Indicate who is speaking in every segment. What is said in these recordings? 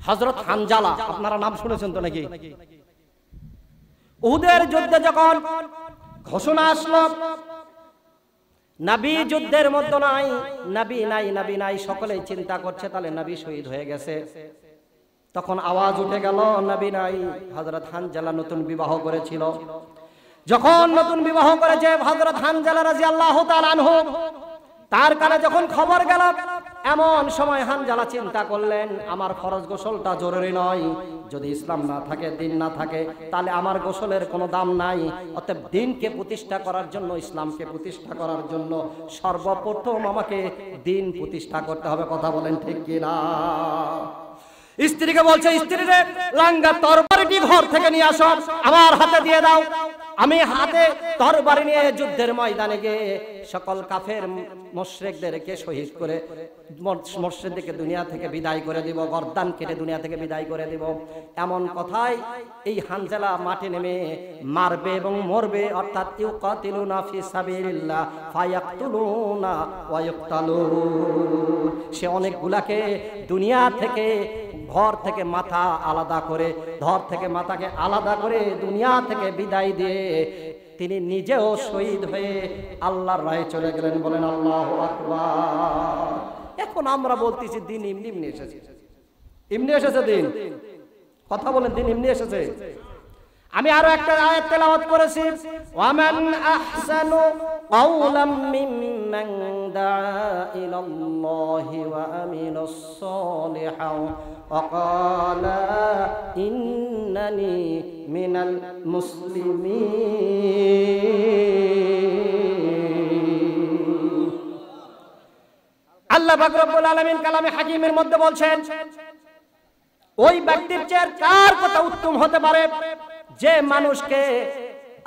Speaker 1: হযরত হানজালা, আপনারা নাম শুনেছেন তো নাকি? উহুদের যুদ্ধে যখন ঘোষণা আসলো নবী যুদ্ধের মধ্যে নাই, নবী নাই, নবী নাই, সকলেই চিন্তা করছে তাহলে নবী শহীদ হয়ে গেছে। তখন আওয়াজ উঠে গেল নবী নাই। হযরত হানজালা নতুন বিবাহ করেছিল। যখন নতুন বিবাহ করেছে হযরত হানজালা রাদিয়াল্লাহু তাআলা আনহু, তার কানে যখন খবর গেল, এমন সময় হানজালা চিন্তা করলেন আমার ফরজ গোসলটা জরুরি নয়, যদি ইসলাম না থাকে, দিন না থাকে, তাহলে আমার গোসলের কোনো দাম নাই। অতএব দিনকে প্রতিষ্ঠা করার জন্য, ইসলামকে প্রতিষ্ঠা করার জন্য সর্বপ্রথম আমাকে দিন প্রতিষ্ঠা করতে হবে। কথা বলেন ঠিক কিনা? স্ত্রীকে বলছে, স্ত্রী রে, লাঙ্গা তরবারিটি ঘর থেকে নিয়ে আসো, আমার হাতে দিয়ে দাও। আমি হাতে তরবারি নিয়ে যুদ্ধের ময়দানে গিয়ে সকল কাফের মুশরিকদেরকে শহীদ করে মুশরিকদেরকে দুনিয়া থেকে বিদায় করে দিব, গর্দান কেটে দুনিয়া থেকে বিদায় করে দিব। এমন কথাই এই হানজালা মাঠে নেমে মারবে এবং মরবে, অর্থাৎ ইউকাতিলুনা ফি সাবিলিল্লাহ ফায়াকতুলুনা ওয়া ইউকতালুন। সে অনেকগুলাকে দুনিয়া থেকে, ঘর থেকে মাথা আলাদা করে, ধর থেকে মাথাকে আলাদা করে দুনিয়া থেকে বিদায় দিয়ে তিনি নিজেও শহীদ হয়ে আল্লাহর রাহে চলে গেলেন। বলেন আল্লাহু আকবার। এখন আমরা বলতেছি দিন এমনি এমনি এসেছে, এমনি এসেছে দিন। কথা বলেন, দিন এমনি এসেছে। আমি আরো একটা আয়াত তেলাওয়াত করেছি, ওয়ামান আহসানু কাওলাম মিম্মান দাআ ইলাল্লাহি ওয়া আমিলাস সালিহান ওয়া ক্বালা ইন্নানি মিনাল মুসলিমিন। আল্লাহ পাক রব্বুল আলামিন কালামে হাকিমের মধ্যে বলছেন, ওই ব্যক্তির চেয়ে কার কথা উত্তম হতে পারে যে মানুষকে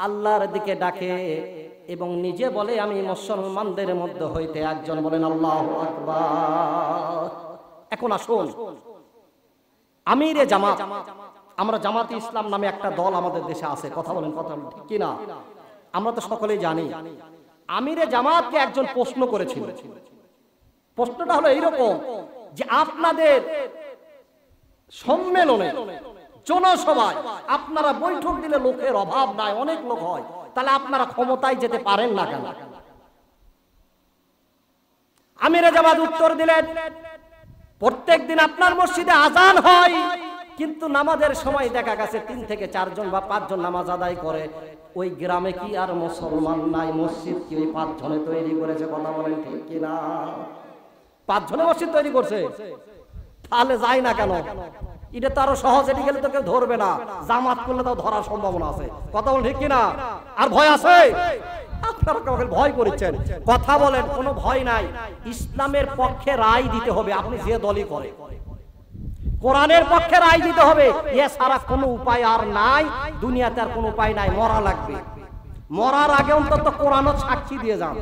Speaker 1: আল্লাহর দিকে ডাকে এবং নিজে বলে আমি মুসলমানদের মধ্যে হইতে একজন। বলেন আল্লাহু আকবার। এখন আসুন, আমিরে জামাত, আমরা জামাতে ইসলাম নামে একটা দল আমাদের দেশে আছে। কথা বলেন, কথা ঠিক কিনা? আমরা তো সকলেই জানি। আমিরে জামাতকে একজন প্রশ্ন করেছিল। প্রশ্নটা হলো এইরকম যে আপনাদের সম্মেলনে, জনসভায় আপনারা বৈঠক দিলে লোকের অভাব নাই, অনেক লোক হয়, তাহলে আপনারা ক্ষমতায় যেতে পারেন না কেন? আমিরে জামাত উত্তর দিলেন, প্রত্যেকদিন আপনার মসজিদে আজান হয়, কিন্তু নামাজের সময় দেখা গেছে 3 থেকে 4 জন বা 5 জন নামাজ আদায় করে। ওই গ্রামে কি আর মুসলমান নাই? মসজিদ কি ওই 5 জনে তৈরি করেছে? কথা বলেন ঠিক কিনা? 5 জনে মসজিদ তৈরি করছে, তাহলে যায় না কেন? এটা তো আরো সহজ, এটি গেলে তো কেউ ধরবে না, জামাত করলে তাও ধরার সম্ভাবনা আছে। কথা বলেন ঠিক কিনা? আর ভয় আছে? আপনারা কাউকে ভয় করেছেন? কথা বলেন, কোনো ভয় নাই। ইসলামের পক্ষে রায় দিতে হবে, আপনি যে দলই করে, কোরআনের পক্ষে রায় দিতে হবে। এছাড়া কোনো উপায় আর নাই, দুনিয়াতে আর কোনো উপায় নাই, মরা লাগবে। মরার আগে অন্তত কোরআনও সাক্ষী দিয়ে যান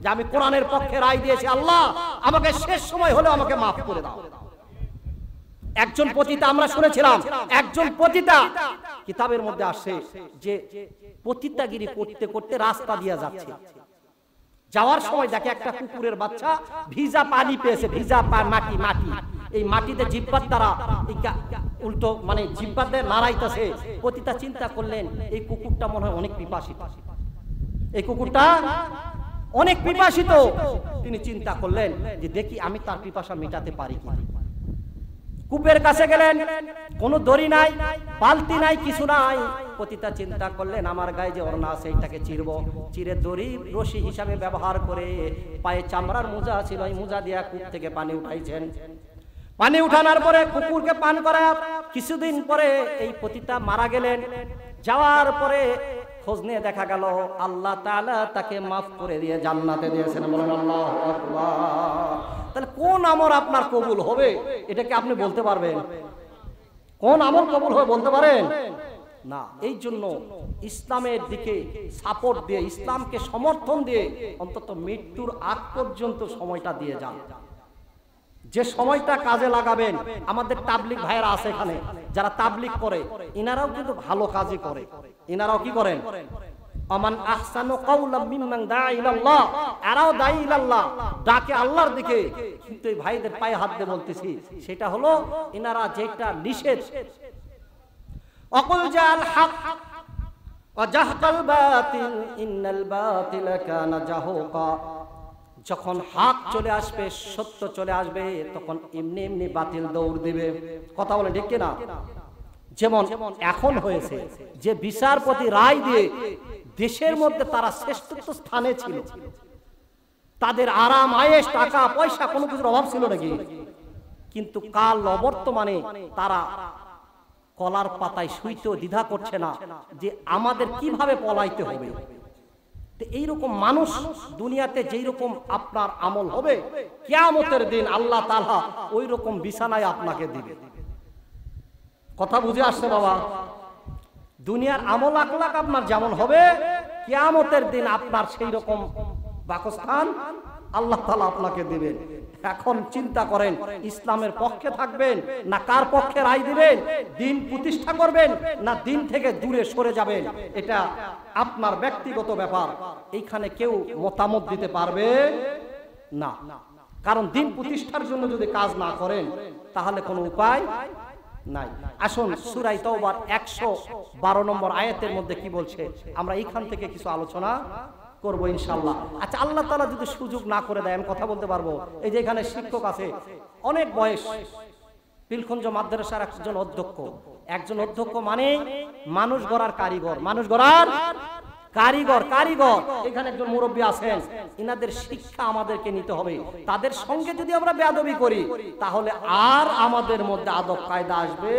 Speaker 1: যে আমি কোরআনের পক্ষে রায় দিয়েছি, আল্লাহ আমাকে শেষ সময় হলেও আমাকে মাফ করে দাও। একজন পতিতা, আমরা শুনেছিলাম, একজন পতিতা, কিতাবের মধ্যে আসে যে পতিতাগিরি করতে করতে রাস্তা দিয়ে যাচ্ছে, যাওয়ার সময় দেখে একটা কুকুরের বাচ্চা ভিজা পানি পেয়েছে, ভিজা মাটি, এই মাটিতে জিহ্বার দ্বারা উল্টো মানে জিহ্বার দিয়ে নাড়াইতেছে। পতিতা চিন্তা করলেন এই কুকুরটা মনে হয় অনেক পিপাসিত, এই কুকুরটা অনেক পিপাসিত। তিনি চিন্তা করলেন যে দেখি আমি তার পিপাসা মেটাতে পারি কিনা। কূপের কাছে গেলেন, কোনো দড়ি নাই, বালতি নাই, কিছু নাই। পতিতা চিন্তা করলেন আমার গায়ে যে ওড়না আছে এইটাকে চিরবো, চিরে দড়ি রশি হিসাবে ব্যবহার করে পায়ে চামড়ার মোজা ছিল, এই মোজা দিয়া কূপ থেকে পানি উঠাইছেন। পানি উঠানোর পরে কুকুরকে পান করা, কিছুদিন পরে এই পতিতা মারা গেলেন। যাওয়ার পরে খোঁজ নিয়ে দেখা গেল আল্লাহ তাআলা তাকে মাফ করে দিয়ে জান্নাতে দিয়েছেন। বলেন আল্লাহু আকবার। তাহলে কোন আমল আপনার কবুল হবে এটা কি আপনি বলতে পারবেন? কোন আমল কবুল হবে বলতে পারেন না। এই জন্য ইসলামের দিকে সাপোর্ট দিয়ে, ইসলামকে সমর্থন দিয়ে অন্তত মৃত্যুর আগ পর্যন্ত সময়টা দিয়ে যান। যে সময়টা কাজে লাগাবেন, আমাদের তাবলিগ ভাইয়েরা আছে এখানে যারা তাবলিগ করে, ইনারাও কিন্তু ভালো কাজই করে। ইনারাও কি করেন? আমান আহসানু কাওলাম মিম্মান দাআ ইলাল্লাহ, আরাও দাঈ ইলাল্লাহ, ডাকে আল্লাহর দিকে। কিন্তু এই ভাইদের পায়ে হাত দিয়ে বলতেছি, সেটা হলো ইনারা যেটা নিষেধ, অকুল জাল হক ওয়া জাহকাল বাতিল ইন্নাল বাতিলা কানা জাহুকা। যখন হক চলে আসবে, সত্য চলে আসবে, তখন এমনি এমনি বাতিল দৌড় দিবে। কথা বলে ঠিক কিনা? যেমন এখন হয়েছে যে বিচারপতি রায় দিয়ে দেশের মধ্যে তারা শ্রেষ্ঠত্ব স্থানে ছিল, তাদের আরাম আয়েশ টাকা পয়সা কোনো কিছুর অভাব ছিল নাকি? কিন্তু কাল অবর্তমানে তারা কলার পাতায় শুইতেও দ্বিধা করছে না যে আমাদের কিভাবে পলাইতে হবে। এইরকম মানুষ দুনিয়াতে যেই রকম আপনার আমল হবে, কিয়ামতের দিন আল্লাহ তাআলা ওই রকম বিছানায় আপনাকে দিবে। কথা বুঝে আসছে বাবা? দুনিয়ার আমল আখলাক আপনার যেমন হবে, কিয়ামতের দিন আপনার সেই রকম বাসস্থান আল্লাহ তাআলা আপনাকে দিবেন। এখন চিন্তা করেন, ইসলামের পক্ষে থাকবেন না কার পক্ষে রায় দিবেন? দিন প্রতিষ্ঠা করবেন না দিন থেকে দূরে সরে যাবেন? এটা আপনার ব্যক্তিগত ব্যাপার। এইখানে কেউ মতামত দিতে পারবে না, কারণ দিন প্রতিষ্ঠার জন্য যদি কাজ না করেন তাহলে কোনো উপায় নাই। আসুন সূরা তাওবার 112 নম্বর আয়াতের মধ্যে কি বলছে আমরা এইখান থেকে কিছু আলোচনা করব ইনশাআল্লাহ। আচ্ছা, আল্লাহ তাআলা যদি সুযোগ না করে দেয় আমি কথা বলতে পারবো। এই যে এখানে শিক্ষক আছে, অনেক বয়স, পিলখঞ্জ মাদ্রাসার একজন অধ্যক্ষ মানে মানুষ গড়ার কারিগর, মানুষ গড়ার কারিগর। এখানে একজন মুরব্বী আছেন, ইনাদের শিক্ষা আমাদেরকে নিতে হবে। তাদের সঙ্গে যদি আমরা বেয়াদবি করি তাহলে আর আমাদের মধ্যে আদব কায়দা আসবে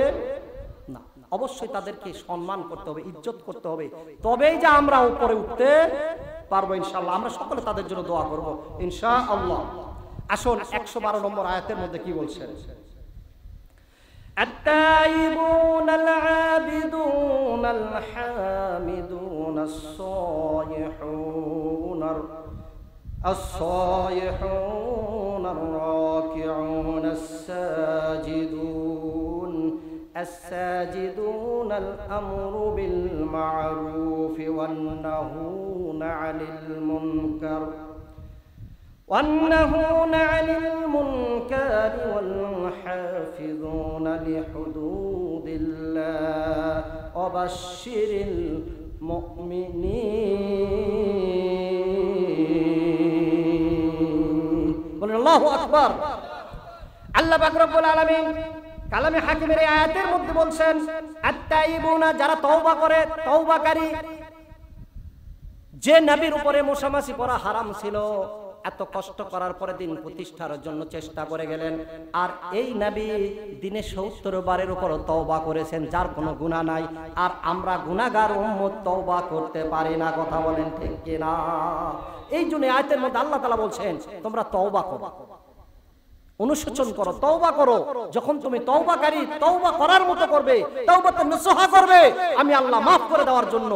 Speaker 1: না। অবশ্যই তাদেরকে সম্মান করতে হবে, ইজ্জত করতে হবে, তবেই যে আমরা উপরে উঠতে পারবো ইনশাআল্লাহ। আমরা সকলে তাদের জন্য দোয়া করব ইনশাআল্লাহ। আসুন 112 নম্বর আয়াতের মধ্যে কি বলছেন? التائبون العابدون الحامدون الصائحون الراكعون الساجدون الأمر بالمعروف والنهون عن المنكر والحافظون لحدود الله وبشر المؤمنين। বলেন আল্লাহু আকবার। আল্লাহ পাক রব্বুল আলামিন কালামে হাকিমের এই আয়াতের মধ্যে বলছেন, আত-তাইবুনা, যারা তওবা করে, তওবাকারী। যে নবীর উপরে মুসামাসি পড়া হারাম ছিল, এত কষ্ট করার পরে দিন প্রতিষ্ঠার জন্য চেষ্টা করে গেলেন, আর এই নবী দিনে 70 বারের উপর তওবা করেছেন, যার কোনো গুনাহ নাই। আর আমরা গুনাহগার উম্মত তওবা করতে পারি না। কথা বলেন ঠিক কি না? এই জন্য আয়াতের মধ্যে আল্লাহ তাআলা বলছেন তোমরা তওবা করো, অনুশোচন করো, তওবা করো। যখন তুমি তওবাকারী, তওবা করার মতো করবে, তওবাতে নসুহা করবে, আমি আল্লাহ মাফ করে দেওয়ার জন্য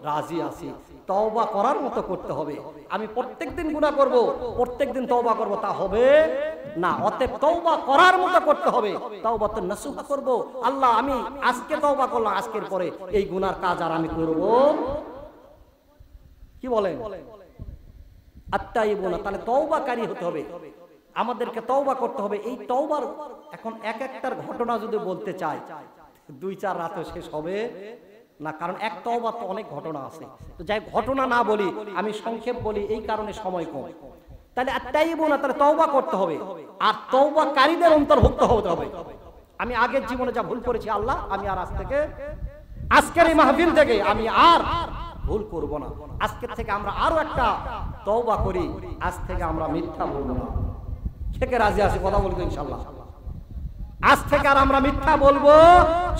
Speaker 1: রাজি আছি। তওবা করার মতো করতে হবে। আমি প্রত্যেকদিন গুনাহ করব, প্রত্যেকদিন তওবা করব, তা হবে না। অতএব তওবা করার মতো করতে হবে, তওবাতে নসুহা করব। আল্লাহ, আমি আজকে তওবা করলাম, আজকের পরে এই গুনার কাজ আর আমি করব। কি বলেন? আত-তাইবুনা, তাহলে তওবাকারী হতে হবে, আমাদেরকে তওবা করতে হবে। এই তওবার এখন একটার ঘটনা যদি বলতে চাই 2-4 রাতে শেষ হবে না, কারণ এক তওবা তো অনেক ঘটনা আছে। তো যাই ঘটনা না বলি, আমি সংক্ষেপ বলি, এই কারণে সময় কম। তাহলে আত-তাইবুনা, তাহলে তওবা করতে হবে, আর তওবাকারীদের অন্তর্ভুক্ত হতে হবে। আমি আগের জীবনে যা ভুল করেছি, আল্লাহ আমি আর আজকের এই মাহফিল থেকে আমি আর ভুল করব না। আজকের থেকে আমরা আরো একটা তওবা করি, আজ থেকে আমরা মিথ্যা বলবো না। থেকে রাজি আছে? কথা বলবো ইনশাআল্লাহ। আজ থেকে আর আমরা মিথ্যা বলবো।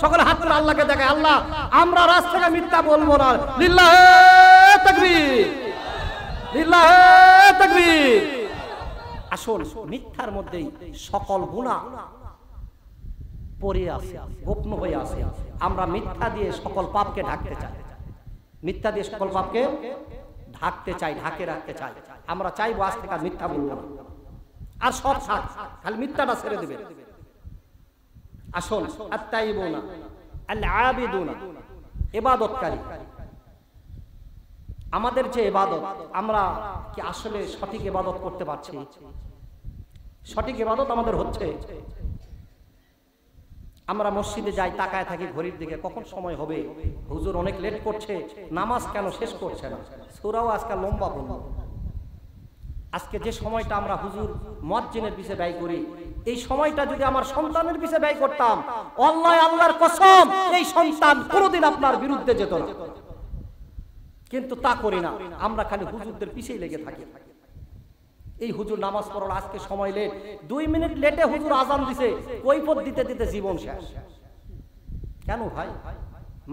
Speaker 1: সকলে হাত তুলে আল্লাহকে দেখায়, আল্লাহ আমরা আজ থেকে মিথ্যা বলবো না। লিল্লাহে তাকবীর, লিল্লাহে তাকবীর। আসল মিথ্যার মধ্যেই সকল গুনাহ পড়ে আছে, গোপন হয়ে আছে। আমরা মিথ্যা দিয়ে সকল পাপকে ঢাকতে চাই, মিথ্যা দিয়ে সকল পাপকে ঢাকতে চাই, ঢাকে রাখতে চাই। আমরা চাইবো আজ থেকে আর মিথ্যা বলবো না, আর সব থাক, খালি মিথ্যাটা ছেড়ে দেবে। আসুন, আত-তাইবুনা আল-আবিদুনা, ইবাদতকারী। আমাদের যে ইবাদত, আমরা কি আসলে সঠিক ইবাদত করতে পারছি? সঠিক ইবাদত আমাদের হচ্ছে? আমরা মসজিদে যাই, তাকায় থাকি ঘড়ির দিকে, কখন সময় হবে, হুজুর অনেক লেট করছে, নামাজ কেন শেষ করছে না, সূরাও আজকাল লম্বা লম্বা। আজকে যে সময়টা আমরা হুজুর মুয়াজ্জিনের পিছে ব্যয় করি, এই সময়টা যদি আমার সন্তানের পিছে ব্যয় করতাম, আল্লাহর কসম এই সন্তান কোনোদিন আপনার বিরুদ্ধে যেত না। কিন্তু তা করি না, আমরা খালি হুজুরদের পিছেই লেগে থাকি। এই হুজুর নামাজ পড়ার আজকে সময় লেট, 2 মিনিট লেটে হুজুর আজান দিছে, কৈফিয়ত দিতে দিতে জীবন শেষ। কেন ভাই?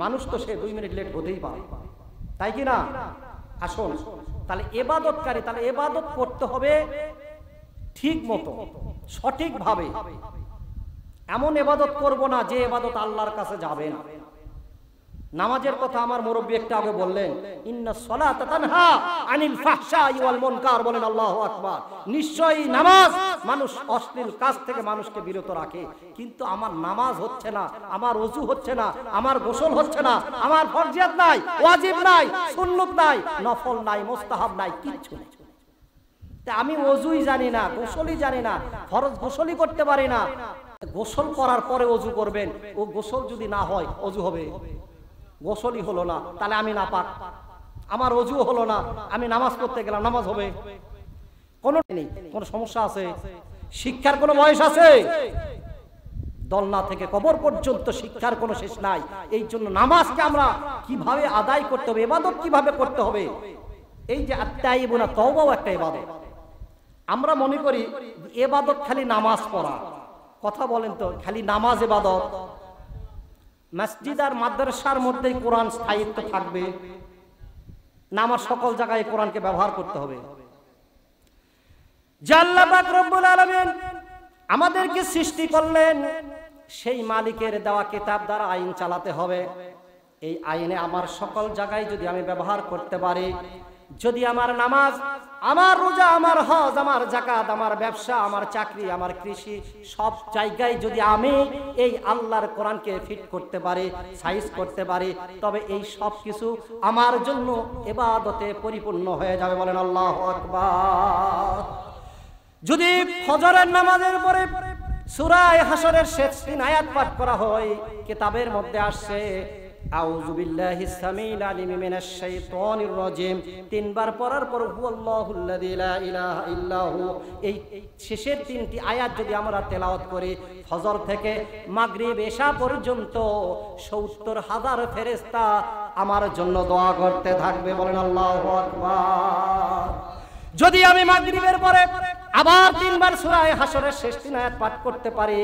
Speaker 1: মানুষ তো সে 2 মিনিট লেট হতেই পারে, তাই কি না? আসুন তাহলে ইবাদতকারী, তাহলে ইবাদত করতে হবে ঠিক মতো, সঠিক ভাবে। এমন ইবাদত করব না যে ইবাদত আল্লাহর কাছে যাবে না। নামাজের কথা আমার মুরব্বী একটা আগে বললেন, ইন্নাস সালাতা তানহা আনিল ফাহশাই ওয়াল মুনকার, বলেন আল্লাহু আকবার। নিশ্চয়ই নামাজ মানুষ অশ্লীল কাজ থেকে মানুষকে বিরত রাখে। কিন্তু আমার নামাজ হচ্ছে না, আমার ওযু হচ্ছে না, আমার গোসল হচ্ছে না, আমার ফরজিয়াত নাই, ওয়াজিব নাই, সুন্নত নাই, নফল নাই, মুস্তাহাব নাই, কিচ্ছু নেই। তা আমি ওযুই জানি না, গোসলই জানি না, ফরজ গোসলই করতে পারি না। গোসল করার পরে ওযু করবেন, ও গোসল যদি না হয় ওযু হবে? গোসলই হলো না, তাহলে আমি নাপাক। আমার ওযু হলো না, আমি নামাজ পড়তে গেলাম, নামাজ হবে? কোনো নেই। কোনো সমস্যা আছে? শিক্ষার কোনো বয়স আছে? দলনা থেকে কবর পর্যন্ত শিক্ষার কোনো শেষ নাই। এই জন্য নামাজকে আমরা কিভাবে আদায় করতে হবে, ইবাদত কিভাবে করতে হবে, এই যে আত্তাইবুনা, তওবাও একটা ইবাদত। আমরা মনে করি ইবাদত খালি নামাজ পড়া। কথা বলেন তো, খালি নামাজ ইবাদত? মসজিদ আর মাদ্রাসার মধ্যেই কোরআন স্থায়িত্ব থাকবে না? আমার সকল জায়গায় কোরআনকে ব্যবহার করতে হবে। যে আল্লাহ পাক রব্বুল আলামিন আমাদেরকে সৃষ্টি করলেন, সেই মালিকের দেওয়া কিতাব দ্বারা আইন চালাতে হবে। এই আইনে আমার সকল জায়গায় যদি আমি ব্যবহার করতে পারি, যদি আমার নামাজ, আমার রোজা, আমার হজ, আমার যাকাত, আমার ব্যবসা, আমার চাকরি, আমার কৃষি, সব জায়গায় যদি আমি এই আল্লাহর কোরআনকে ফিট করতে পারি, সাইজ করতে পারি, তবে এই সব কিছু আমার জন্য ইবাদতে পরিপূর্ণ হয়ে যাবে। বলেন আল্লাহু আকবার। যদি ফজরের নামাজের পরে সূরা হাশরের শেষ 3 আয়াত পাঠ করা হয়, কিতাবের মধ্যে আসছে আউযু বিল্লাহিস সামিল আলিম মিনাশ শাইতানির রাজিম, 3 বার পড়ার পর হুয়াল্লাহুল্লাযী লা ইলাহা ইল্লাহু, এই শেষের 3টি আয়াত যদি আমরা তেলাওয়াত করি, ফজর থেকে মাগরিব এশা পর্যন্ত ৭০,০০০ ফেরেশতা আমার জন্য দোয়া করতে থাকবে। বলেন আল্লাহু আকবার। যদি আমি মাগরিবের পরে আবার 3 বার সূরা হাশরের শেষ 3 আয়াত পাঠ করতে পারি,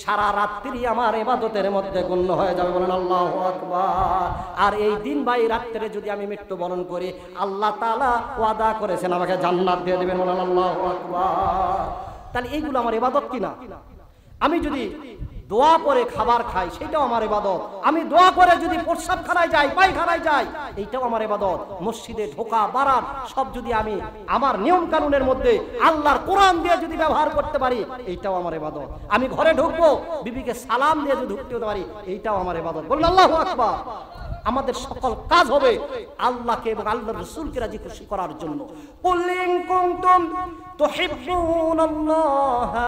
Speaker 1: সারা রাত্রি আমার ইবাদতের মধ্যে গণ্য হয়ে যাবে। বলেন আল্লাহু আকবার। আর এই দিন বাই রাত্রে যদি আমি মৃত্যুবরণ করি, আল্লাহ তাআলা ওয়াদা করেছেন আমাকে জান্নাত দিয়ে দিবেন। বলেন আল্লাহু আকবার। তাহলে এইগুলো আমার ইবাদত কিনা? আমি যদি দোয়া করে খাবার খাই, সেটাও আমার ইবাদত। আমি দোয়া করে যদি প্রস্রাবখানায় যাই, পায়খানায় যাই, এইটাও আমার ইবাদত। মসজিদে ঢোকা বাড়ার সব যদি আমি আমার নিয়ম কানুনের মধ্যে আল্লাহর কোরআন দিয়ে যদি ব্যবহার করতে পারি, এইটাও আমার ইবাদত। আমি ঘরে ঢুকবো, বিবিকে সালাম দিয়ে যদি ঢুকতে পারি, এইটাও আমার ইবাদত। বলুন আল্লাহু আকবার। আমাদের সকল কাজ হবে আল্লাহকে এবং আল্লাহর রাসূলকে রাজি খুশি করার জন্য। কুল ইন কুনতুম তুহিব্বুনাল্লাহা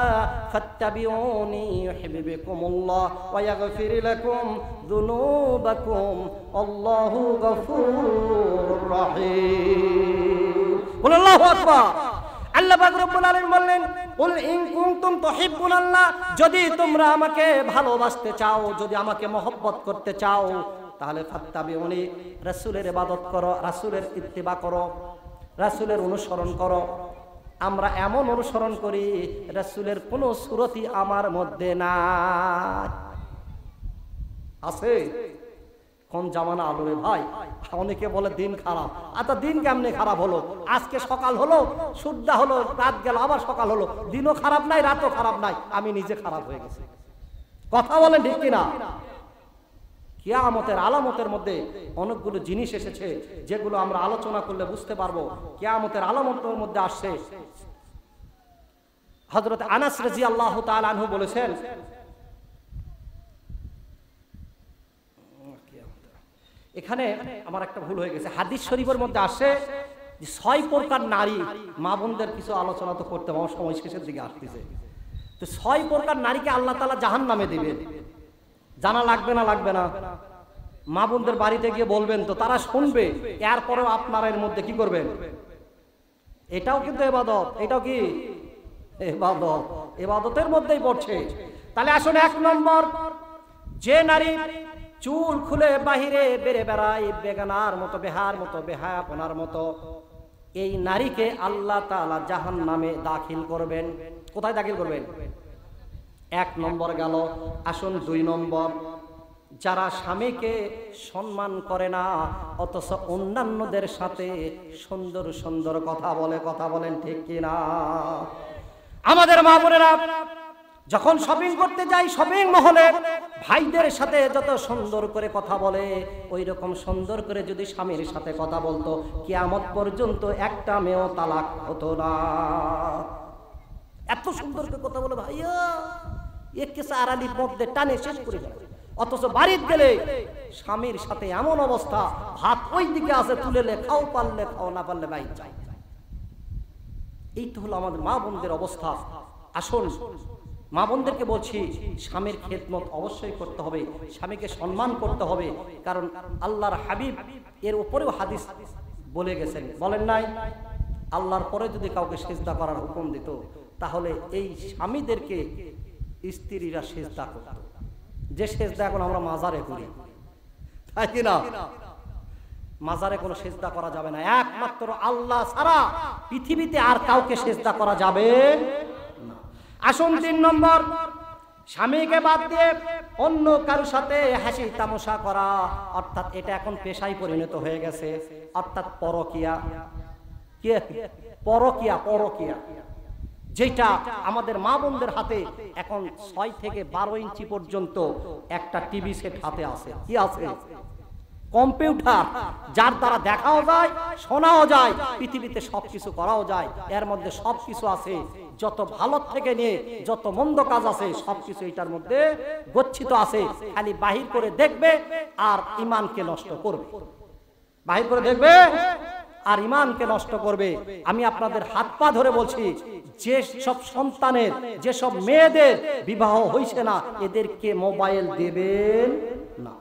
Speaker 1: ফাত্তাবিউনি ইউহিব্বুকুমুল্লাহ ওয়া ইয়াগফির লাকুম যুনুবাকুম আল্লাহু গফুরুর রহিম। বলুন আল্লাহু আকবার। আল্লাহ পাক রব্বুল আলামিন বললেন, কুল ইন কুনতুম তুহিব্বুনাল্লাহ, যদি তোমরা আমাকে ভালোবাসতে চাও, যদি আমাকে মহব্বত করতে চাও, তাহলে ফাত্তাবিউনি, রাসূলের ইবাদত করো, রাসূলের ইত্তিবা করো, রাসূলের অনুসরণ করো। আমরা এমন অনুসরণ করি রাসূলের কোনো সুরতি আমার মধ্যে নাই। আছে? কোন জামানা আলো রে ভাই। অনেকে বলে দিন খারাপ। আচ্ছা দিন কেমনে খারাপ হলো? আজকে সকাল হলো, সূর্য হলো, রাত গেল, আবার সকাল হলো। দিনও খারাপ নাই, রাতও খারাপ নাই, আমি নিজে খারাপ হয়ে গেছি। কথা বলেন ঠিক কিনা? কিয়ামতের আলামতের মধ্যে অনেকগুলো জিনিস এসেছে, যেগুলো আমরা আলোচনা করলে বুঝতে পারবো। কিয়ামতের আলামতের মধ্যে আসছে, হযরত আনাস রাদিয়াল্লাহু তাআলা আনহু বলেছেন, এখানে আমার একটা ভুল হয়ে গেছে, হাদিস শরীফের মধ্যে আসে যে 6 প্রকার নারী, মা বোনদের কিছু আলোচনা তো করতে আমার সময় শেষের দিকে আসতেছে। তো 6 প্রকার নারীকে আল্লাহ তাআলা জাহান্নামে দিবেন। জানা লাগবে না? লাগবে না? মা বোনদের বাড়িতে গিয়ে বলবেন, তো তারা শুনবে, এরপরেও আপনারা এর মধ্যে কি করবেন? এটাও কিন্তু ইবাদত, এটাও কি ইবাদত, ইবাদতের মধ্যেই পড়ছে। তাহলে আসুন 1 নম্বর, যে নারী চুল খুলে বাহিরে বেড়ে বেড়ায় বেগানার মতো, বেহার মতো, বেহায়াপনার মতো, এই নারীকে আল্লাহ তাআলা জাহান্নামে দাখিল করবেন। কোথায় দাখিল করবেন? 1 নম্বর গেল। আসুন 2 নম্বর, যারা স্বামীকে সম্মান করে না অথচ অন্যান্যদের সাথে সুন্দর সুন্দর কথা বলে, কথা বলেন ঠিক কিনা? আমাদের মা বোনেরা যখন শপিং করতে যাই, শপিং মহলে ভাইদের সাথে যত সুন্দর করে কথা বলে, ওই রকম সুন্দর করে যদি স্বামীর সাথে কথা বলতো, কিয়ামত পর্যন্ত একটা মেয়েও তালাক হতো না। এত সুন্দর করে কথা বলে ভাইয়া, একে আড়ালির মধ্যে টানে শেষ করে দেয়। অথচ বাড়িতে গেলে স্বামীর সাথে এমন অবস্থা, হাত ওই দিকে আছে, তুলে খাও, পারলে খাও, না পারলে বাইর যাই। এই তো হলো আমাদের মা বোনদের অবস্থা। আসুন মা বোনদেরকে বলছি, স্বামীর খেদমত অবশ্যই করতে হবে, স্বামীকে সম্মান করতে হবে। কারণ আল্লাহর হাবিব এর উপরেও হাদিস বলে গেছেন, বলেন নাই? আল্লাহর পরে যদি কাউকে সিজদা করার হুকুম দিত, তাহলে এই স্বামীদেরকে স্ত্রীরা সিজদা করত। যে সিজদা এখন আমরা মাজারে করি, তাই কিনা? মাজারে কোনো সিজদা করা যাবে না, একমাত্র আল্লাহ ছাড়া পৃথিবীতে আর কাউকে সিজদা করা যাবে না। আসুন 3 নম্বর, স্বামীকে বাদ দিয়ে অন্য কারোর সাথে হাসি তামাশা করা, অর্থাৎ এটা এখন পেশায় পরিণত হয়ে গেছে, অর্থাৎ পরকিয়া। কি পরকিয়া? পরকিয়া যেটা আমাদের মা বোনদের হাতে এখন 6 থেকে 12 ইঞ্চি পর্যন্ত একটা টিভি সেট হাতে আছে। কি আছে? কম্পিউটার, যার দ্বারা দেখাও যায়, শোনাও যায়, পৃথিবীতে সবকিছু করাও যায়। এর মধ্যে সবকিছু আছে, যত ভালো থেকে নিয়ে যত মন্দ কাজ আছে সবকিছু এটার মধ্যে গচ্ছিত আছে। খালি বাহির করে দেখবে আর ইমানকে নষ্ট করবে, বাহির করে দেখবে আর ইমানকে নষ্ট করবে। আমি আপনাদের হাত পা ধরে বলছি, যে সব সন্তানের, যে সব মেয়েদের বিবাহ হইছে না, এদেরকে মোবাইল দেবেন না।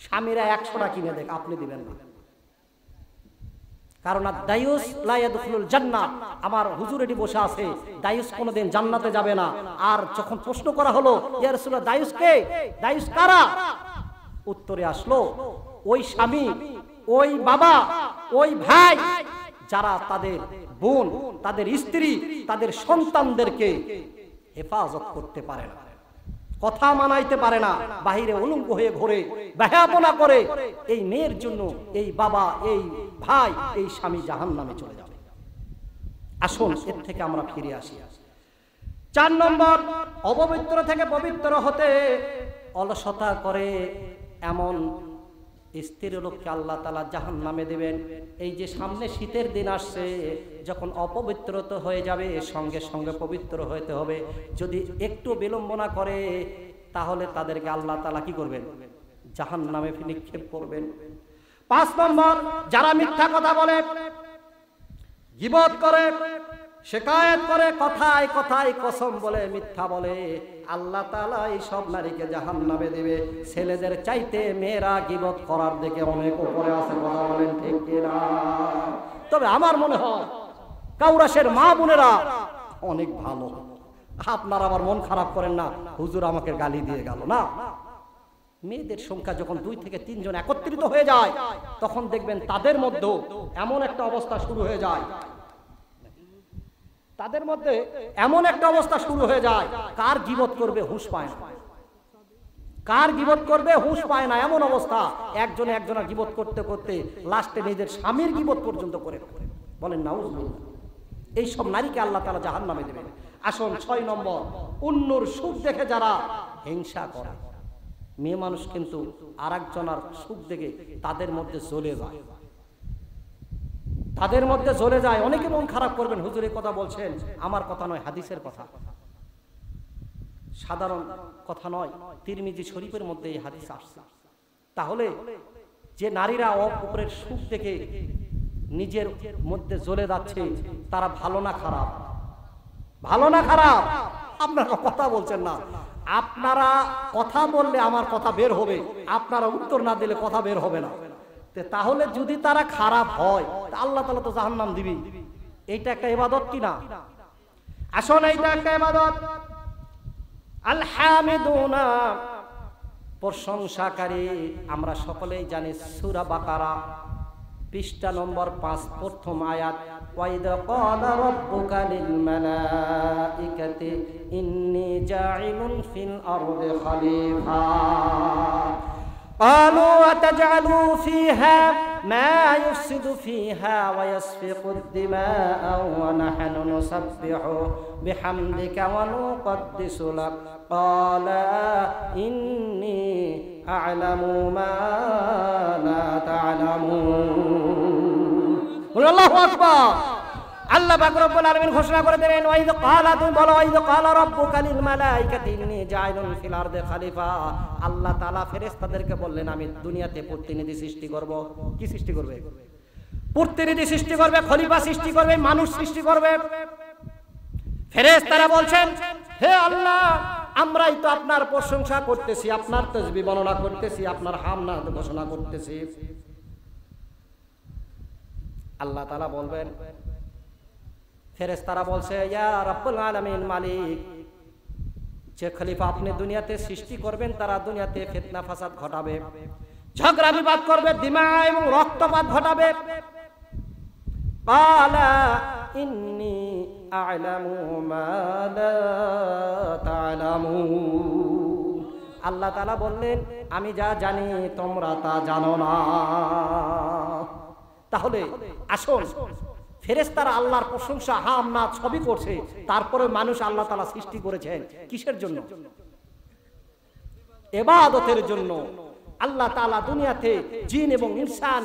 Speaker 1: স্বামীরা 100টা কিনে দেখ, আপনি দিবেন না। কারণ দায়ুস লা ইয়াদখুলুল জান্নাহ, আমার হুজুর এটি বসে আছে, দায়ুস কোনোদিন জান্নাতে যাবে না। আর যখন প্রশ্ন করা হলো, ইয়া রাসূলুল্লাহ দায়ুস কে, দায়ুস কারা, উত্তরে আসলো ওই স্বামী, ওই বাবা, ওই ভাই যারা তাদের বোন, তাদের স্ত্রী, তাদের সন্তানদেরকে হেফাজত করতে পারে না, কথা মানাইতে পারে না, বাহিরে উলঙ্গ হয়ে ঘোরে, বেহায়াপনা করে। এই মেয়ের জন্য এই বাবা, এই ভাই, এই স্বামী জাহান্নামে চলে যাবে। আসুন এর থেকে আমরা ফিরে আসি। 4 নম্বর, অপবিত্র থেকে পবিত্র হতে অলসতা করে এমন স্ত্রীর লোককে আল্লাহ তাআলা জাহান্নামে দেবেন। এই যে সামনে শীতের দিন আসছে, যখন অপবিত্রতা হয়ে যাবে, সঙ্গে সঙ্গে পবিত্র হতে হবে। যদি একটু বিলম্বনা করে, তাহলে তাদেরকে আল্লাহ তাআলা কি করবেন? জাহান্নামে নিক্ষেপ করবেন। 5 নম্বর, যারা মিথ্যা কথা বলে, গীবত করে, শিকায়েত করে, কথায় কথায় কসম বলে, মিথ্যা বলে, আল্লাহ তাআলা এই সব নারীকে জাহান্নামে দিবে। ছেলেদের চাইতে মেয়েরা গীবত করার দিকে অনেক উপরে আছে, কথা বলেন ঠিক কিনা? তবে আমার মনে হয় কাউরাসের মা বোনেরা অনেক ভালো। আপনারা আবার মন খারাপ করেন না, হুজুর আমাকে গালি দিয়ে গেল না। মেয়েদের সংখ্যা যখন 2 থেকে 3 জন একত্রিত হয়ে যায়, তখন দেখবেন তাদের মধ্যে এমন একটা অবস্থা শুরু হয়ে যায়, তাদের মধ্যে এমন একটা অবস্থা শুরু হয়ে যায়, কার গীবত করবে হুঁশ পায় না, কার গীবত করবে হুঁশ পায় না, এমন অবস্থা। একজনে একজনের গীবত করতে করতে লাস্টে নিজের স্বামীর গীবত পর্যন্ত করে। বলেন নাউজুবিল্লাহ। এই সব নারীকে আল্লাহ তাআলা জাহান্নামে দেবেন। আসুন 6 নম্বর, অন্যর সুখ দেখে যারা হিংসা করে। মেয়ে মানুষ কিন্তু আরেকজনের সুখ দেখে তাদের মধ্যে জ্বলে যায়, তাদের মধ্যে জ্বলে যায়। অনেকে মন খারাপ করবেন, হুজুরের কথা বলছেন, আমার কথা নয়, হাদিসের কথা, সাধারণ কথা নয়, তিরমিজি শরীফের মধ্যে এই হাদিস আসছে। তাহলে যে নারীরা উপরের সুখ থেকে নিজের মধ্যে জ্বলে যাচ্ছে, তারা ভালো না খারাপ? ভালো না খারাপ? আপনারা কথা বলছেন না। আপনারা কথা বললে আমার কথা বের হবে, আপনারা উত্তর না দিলে কথা বের হবে না। তাহলে যদি তারা খারাপ হয়, আল্লাহ তাআলা তো জাহান্নাম দিবি। এইটা একটা ইবাদত কি না? আসলে এইটা একটা ইবাদত। আল হামিদুনা, প্রশংসাকারী। আমরা সকলেই জানি সূরা বাকারা পৃষ্ঠা নম্বর 5 প্রথম আয়াত, ওয়াইদ ক্বালা রাব্বুকা লিল মালাইকাতি ইন্নী জাইলুন ফিল আরদি খলিফা قالوا وتجعلوا فيها ما يفسد فيها ويسفك الدماء ونحن نسبح بحمدك ونقدس لك قال إني أعلم ما لا تعلمون الله أكبر আল্লাহ পাক রব্বুল আলামিন ঘোষণা করে দেন, ওয়াইদ ক্বালা, তুমি বলো, ওয়াইদ ক্বালা রাব্বুকা লিল মালাইকাতি ইন্নী জাইলুন ফিল আরদি খলিফা। আল্লাহ তাআলা ফেরেশতাদেরকে বললেন, আমি দুনিয়াতে প্রতিনিধি সৃষ্টি করব। কি সৃষ্টি করবে? প্রতিনিধি সৃষ্টি করবে, খলিফা সৃষ্টি করবে, মানুষ সৃষ্টি করবে। ফেরেশতারা বলছেন, হে আল্লাহ, আমরাই তো আপনার প্রশংসা করতেছি, আপনার তাসবিহ বর্ণনা করতেছি, আপনার হামদ ঘোষণা করতেছি। আল্লাহ তাআলা বলবেন, ফেরেশতারা বলছে, ইয়া রাব্বুল আলামিন, মালিক, যে খলিফা আপনি দুনিয়াতে সৃষ্টি করবেন তারা দুনিয়াতে ফিতনা ফাসাদ ঘটাবে, ঝগড়া বিবাদ করবে, দিমা এবং রক্তপাত ঘটাবে। ক্বালা ইন্নী আ'লামু মা লা তা'লামুন। আল্লাহ তাআলা বললেন, আমি যা জানি তোমরা তা জানো না। তাহলে আসুন, ফেরেশতারা আল্লাহর প্রশংসা হামদ সবই করছে, তারপরে মানুষ আল্লাহ তাআলা সৃষ্টি করেছেন কিসের জন্য? ইবাদতের জন্য। আল্লাহ তাআলা দুনিয়াতে জিন এবং ইনসান,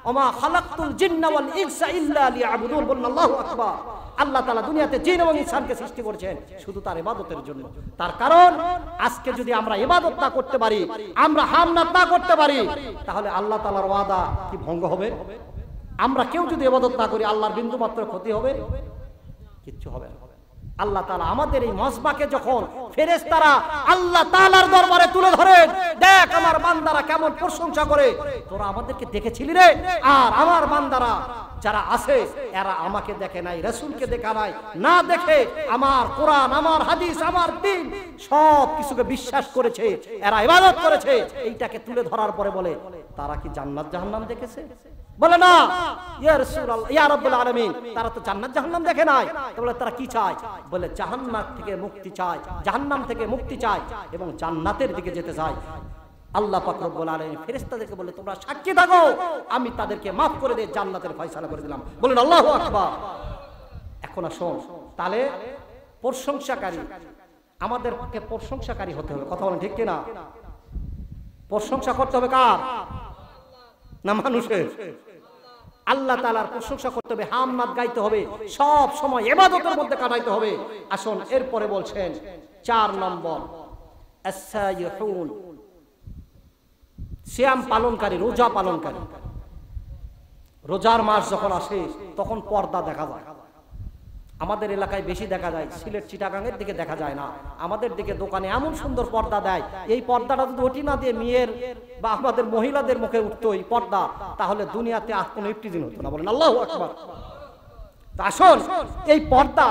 Speaker 1: ওমা খালাকতুল জিন্না ওয়াল ইনসা ইল্লা লিয়াবুদুন, বলুন আল্লাহু আকবার। আল্লাহ তাআলা দুনিয়াতে জিন এবং ইনসানকে সৃষ্টি করেছেন শুধু তার ইবাদতের জন্য। তার কারণ আজকে যদি আমরা ইবাদত না করতে পারি, আমরা হামদ না করতে পারি, তাহলে আল্লাহ তাআলার ওয়াদা কি ভঙ্গ হবে? আমরা কেউ যদি ইবাদত না করি, আল্লাহর বিন্দু মাত্র ক্ষতি হবে? কিচ্ছু হবে না। আল্লাহ তাআলা আমাদের এই মজবাকে যখন ফেরেশতারা আল্লাহ তাআলার দরবারে তুলে ধরেন, দেখ আমার বান্দারা কেমন প্রশংসা করে, তোরা আমাদেরকে দেখেছিলি রে? আর আমার বান্দারা যারা আছে এরা আমাকে দেখে নাই, রাসূলকে দেখা নাই, না দেখে আমার কোরআন, আমার হাদিস, আমার দ্বীন সব কিছুকে বিশ্বাস করেছে, এরা ইবাদত করেছে। এইটাকে তুলে ধরার পরে বলে, তারা কি জান্নাত জাহান্নাম দেখেছে? বলে না, ইয়া রাসূলুল্লাহ, ইয়া রাব্বুল আলামিন, তারা তো জান্নাত জাহান্নাম দেখে নাই। বলে তারা কি চায়? বলে জাহান্নাম থেকে মুক্তি চায়, জাহান্নাম থেকে মুক্তি চায় এবং জান্নাতের দিকে যেতে চায়। আল্লাহ পাক রব্বুল আলামিন ফেরেশতাদেরকে বলে, তোমরা সাক্ষী থাকো, আমি তাদেরকে maaf করে দিয়ে জান্নাতের ফয়সালা করে দিলাম। বলেন আল্লাহু আকবার। এখন আসুন, তাহলে প্রশংসাকারী, আমাদেরকে প্রশংসাকারী হতে হবে। কথা বলেন ঠিক কি না? প্রশংসা করতে হবে কার? না মানুষের? আল্লাহ তাআলার প্রশংসা করতে হবে, হামদ গাইতে হবে, সব সময় ইবাদতের মধ্যে কাটাইতে হবে। আসুন, এরপরে বলছেন 4 নম্বর, as-সাইহুন, সিয়াম পালনকারী, রোজা পালনকারী। রোজার মাস যখন আসে তখন পর্দা দেখা যায়। আমাদের এলাকায় বেশি দেখা যায়, সিলেট চিটাগাংয়ের দিকে দেখা যায় না। আমাদের দিকে দোকানে এমন সুন্দর পর্দা দেয়, এই পর্দাটা যদি ওটি না দিয়ে মেয়ের বা আমাদের মহিলাদের মুখে উঠতো এই পর্দা, তাহলে দুনিয়াতে আর কোনো ইফতিজিন হতো না। বলেন আল্লাহু আকবার। আসুন, এই পর্দা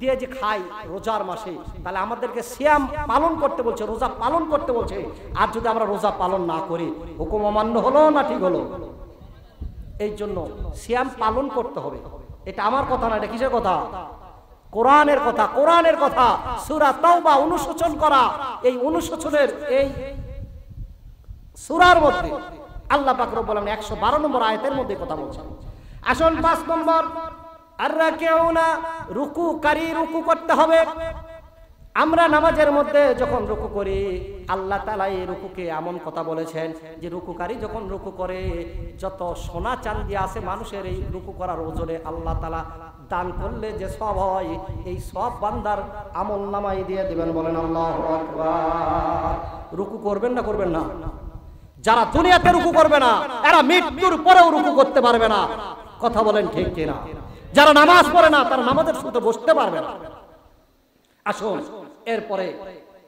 Speaker 1: দিয়ে যে খাই রোজার মাসে, তাহলে আমাদেরকে সিয়াম পালন করতে বলছে, রোজা পালন করতে বলছে। আর যদি আমরা রোজা পালন না করি, হুকুম অমান্য হলো না ঠিক হলো? এই জন্য সিয়াম পালন করতে হবে। এটা আমার কথা না, এটা কিসের কথা? কোরআনের কথা। কোরআনের কথা। সূরা তাওবা অনুশোচন করা, এই অনুশোচনের এই সূরার মধ্যে আল্লাহ পাক রব্বুল আলামিন 112 নম্বর আয়াতের মধ্যে কথা বলছেন। আসুন 5 নম্বর, আর-রাকিউনা, রুকুকারী, রুকু করতে হবে। আমরা নামাজের মধ্যে যখন রুকু করি, আল্লাহ তাআলা এই রুকুকে এমন কথা বলেছেন যে রুকুকারী যখন রুকু করে, যত সোনা চাঁদি আছে মানুষের এই রুকু করার ওজনে আল্লাহ তাআলা দান করলে যে সওয়াব হয়, এই সওয়াব বান্দার আমল নামায় দিয়ে দিবেন। বলেন আল্লাহু আকবার। রুকু করবেন না করবেন না? যারা দুনিয়াতে রুকু করবে না এরা মৃত্যুর পরেও রুকু করতে পারবে না। কথা বলেন ঠিক কিনা? যারা নামাজ পড়ে না তারা নামাজের সাথে বসতে পারবে না। আসুন এরপরে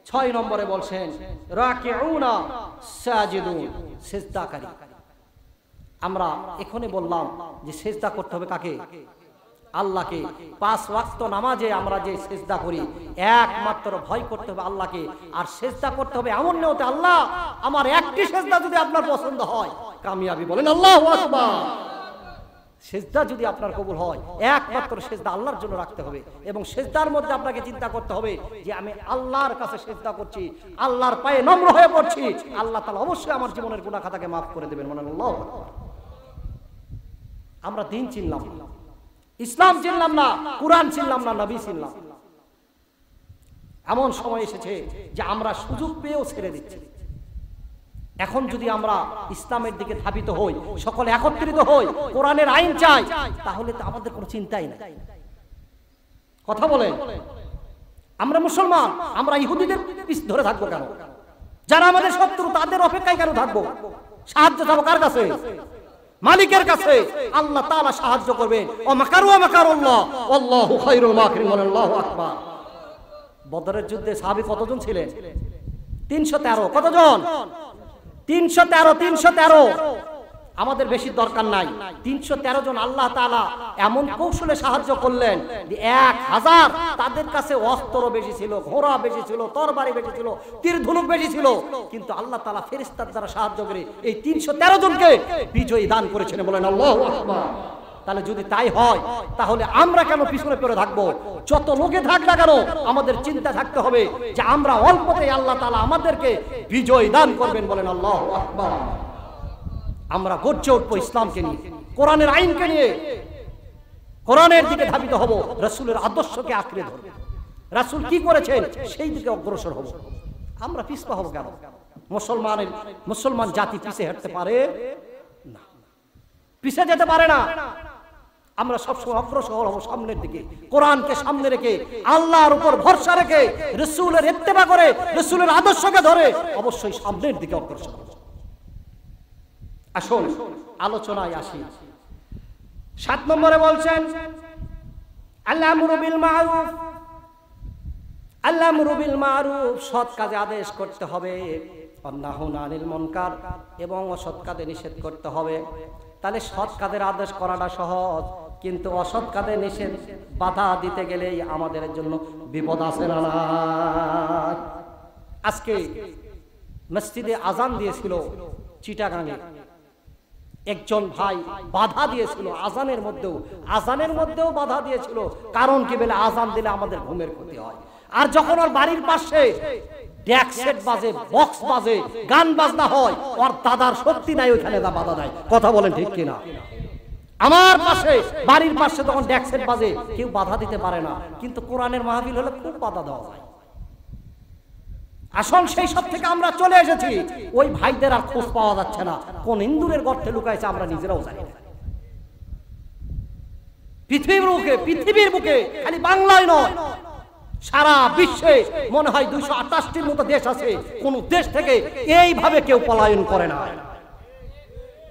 Speaker 1: 6 নম্বরে বলছেন রাকিউনা সাজিদুন, সিজদাকারী। আমরা এখনই বললাম যে সিজদা করতে হবে কাকে? আল্লাহকে। 5 ওয়াক্ত নামাজে আমরা যে সিজদা করি একমাত্র ভয় করতে হবে আল্লাহকে। আর সিজদা করতে হবে এমন নিয়তে, আল্লাহ আমার একটি সিজদা যদি আপনার পছন্দ হয় কামিয়াবি। বলেন আল্লাহু আকবার। সিজদা যদি আপনার কবুল হয় একমাত্র সিজদা আল্লাহর জন্য রাখতে হবে। এবং সিজদার মধ্যে আপনাকে চিন্তা করতে হবে যে আমি আল্লাহর কাছে সিজদা করছি, আল্লাহর পায়ে নম্র হয়ে পড়ছি, আল্লাহ তাআলা অবশ্যই আমার জীবনের গুনাহ খাতাকে মাফ করে দেবেন। বলেন আল্লাহু আকবার। আমরা দিন চিনলাম না, ইসলাম চিনলাম না, কুরআন চিনলাম না, নবী চিনলাম। এমন সময় এসেছে যে আমরা সুযোগ পেয়েও ছেড়ে দিচ্ছি। এখন যদি আমরা ইসলামের দিকে ধাবিত হই, সকলে একত্রিত হই, কোরআনের আইন চাই, তাহলে তো আমাদের কোনো চিন্তাই নাই। কথা বলেন, আমরা মুসলমান, আমরা ইহুদিদের পিছ ধরে থাকবো কেন? যারা আমাদের শত্রু তাদের অপেক্ষায় কেন থাকবো? সাহায্য চাবো কার কাছে? মালিকের কাছে। আল্লাহ তাআলা সাহায্য করবেন। ও মাকারু ওয়া মাকারুল্লাহ আল্লাহু খায়রুল মাকিরিন। আল্লাহু আকবার। বদরের যুদ্ধে সাহাবী কতজন ছিলেন? 313। কতজন? 313। আমাদের বেশি দরকার নাই। 313 জন আল্লাহ তাআলা এমন কৌশলে সাহায্য করলেন যে 1000 তাদের কাছে অস্ত্র বেশি ছিল, ঘোড়া বেশি ছিল, তরবারি বেশি ছিল, তীর ধনুক বেশি ছিল, কিন্তু আল্লাহ তাআলা ফেরেশতার দ্বারা সাহায্য করে এই 313 জনকে বিজয়ী দান করেছেন। বলেন আল্লাহু আকবার। তাহলে যদি তাই হয় তাহলে আমরা কেন পিছনে পড়ে থাকবো? যত লোকে থাক না কেন আমাদের চিন্তা থাকতে হবে যে আমরা অল্পতেই আল্লাহ তাআলা আমাদেরকে বিজয় দান করবেন। বলেন আল্লাহু আকবার। আমরা গর্জে উঠবো ইসলামকে নিয়ে, কোরআনের আইনকে নিয়ে, কোরআনের দিকে ধাবিত হব, রাসূলের আদর্শকে আঁকড়ে ধরব, রাসূল কি করেছেন সেই দিকে অগ্রসর হব। আমরা পিছপা হব কেন? মুসলমান জাতি পিছে হাঁটতে পারে না, পিছে যেতে পারে না। আমরা সবসময় অগ্রসর হব সামনের দিকে, কোরআনকে সামনে রেখে, আল্লাহর উপর ভরসা রেখে, রাসূলের ইত্তেবা করে, রাসূলের আদর্শকে ধরে অবশ্যই সামনের দিকে অগ্রসর হব। আসুন আলোচনায় আসি। 7 নম্বরে বলছেন আল-আমরু বিল মারুফ। আল-আমরু বিল মারুফ, সৎ কাজে আদেশ করতে হবে, অন্যাহু আনিল মুনকার, এবং অসৎ কাজে নিষেধ করতে হবে। তাহলে সৎ কাজের আদেশ করাটা সহজ, কিন্তু অসৎ কাজে নিষেধ বাধা দিতে গেলেই আমাদের জন্য বিপদ আছে না। আজকে মসজিদে আজান দিয়েছিল চিটাগাঙে, একজন ভাই বাধা দিয়েছিল আজানের মধ্যেও বাধা দিয়েছিল। কারণ কি? বলে আজান দিলে আমাদের ঘুমের ক্ষতি হয়। আর যখন ওর বাড়ির পাশে ডেক সেট বাজে, বক্স বাজে, গান বাজনা হয়, ওর দাদার শক্তি নাই ওইখানে বাধা দেয়। কথা বলেন ঠিক কিনা? আমার পাশে, বাড়ির পাশে তখন ডেক সেট বাজে, কেউ বাধা দিতে পারে না, কিন্তু কোরআনের মাহফিল হলে খুব বাধা দেওয়া যায়। আসল সেই সব থেকে আমরা চলে এসেছি। ওই ভাইদের আর খোঁজ পাওয়া যাচ্ছে না, কোন ইন্দুরের গর্তে লুকাইছে আমরা নিজেরাও জানি না। পৃথিবীর বুকে খালি বাংলায় নয়, সারা বিশ্বে মনে হয় 228টির মতো দেশ আছে, কোন দেশ থেকে এইভাবে কেউ পলায়ন করে না।